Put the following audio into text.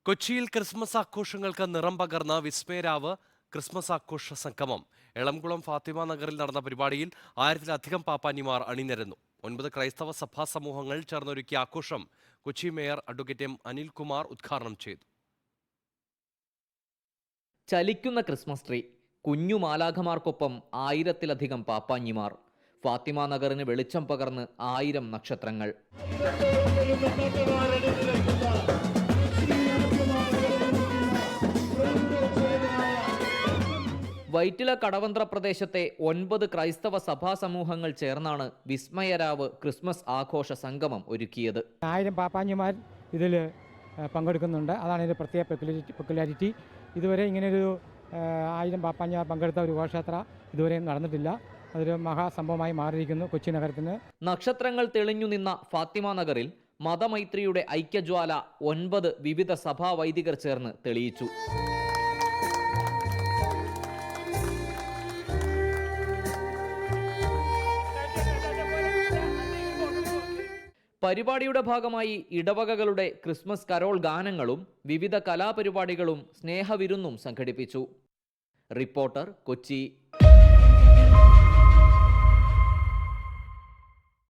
കൊച്ചിയിൽ ക്രിസ്മസ് ആഘോഷങ്ങൾക്ക് നിറം പകർന്ന വിസ്മയരാവ് ക്രിസ്മസ് ആഘോഷ സംഗമം എളംകുളം ഫാത്തിമ നഗറിൽ നടന്ന പരിപാടിയിൽ 1000-ലധികം പാപ്പാനിമാർ അണിനിരന്നു. 9 ക്രൈസ്തവ സഭാ സമൂഹങ്ങൾ ചേർന്നൊരുക്കിയ ആഘോഷം Kochi mayor advocate M Anilkumar ഉദ്ഘാടനം ചെയ്തു. ചലിക്കുന്ന ക്രിസ്മസ് ട്രീ, കുഞ്ഞു മാലാഖമാർക്കൊപ്പം 1000-ലധികം പാപ്പാഞ്ഞിമാർ, ഫാത്തിമ നഗറിന് വെളിച്ചം പകർന്ന് 1000 നക്ഷത്രങ്ങൾ. വൈറ്റില കടവന്ത്ര പ്രദേശത്തെ 9 ക്രൈസ്തവ സഭാ സമൂഹങ്ങൾ ചേർന്നാണ് വിസ്മയരാവ് ക്രിസ്മസ് ആഘോഷ സംഗമം ഒരുക്കിയത്. 1000 പാപ്പാഞ്ഞിമാർ ഇതിൽ പങ്കെടുക്കുന്നുണ്ട്. അതാണ് ഇതിൻ്റെ പ്രത്യേക പെക്കുലാരിറ്റി. ഇതുവരെ ഇങ്ങനെയൊരു 1000 പാപ്പാഞ്ഞിമാർ പങ്കെടുത്ത ഒരു ഘോഷയാത്ര ഇതുവരെ നടന്നിട്ടില്ല. അതൊരു മഹാസംഭവമായി മാറിയിരിക്കുന്നു കൊച്ചി നഗരത്തിന്. നക്ഷത്രങ്ങൾ തെളിഞ്ഞു നിന്ന ഫാത്തിമ നഗറിൽ മതമൈത്രിയുടെ ഐക്യജ്വാല 9 വിവിധ സഭാ വൈദികർ ചേർന്ന് തെളിയിച്ചു. പരിപാടിയുടെ ഭാഗമായി ഇടവകകളുടെ ക്രിസ്മസ് കരോൾ ഗാനങ്ങളും വിവിധ കലാപരിപാടികളും സ്നേഹവിരുന്നും സംഘടിപ്പിച്ചു. റിപ്പോർട്ടർ, കൊച്ചി.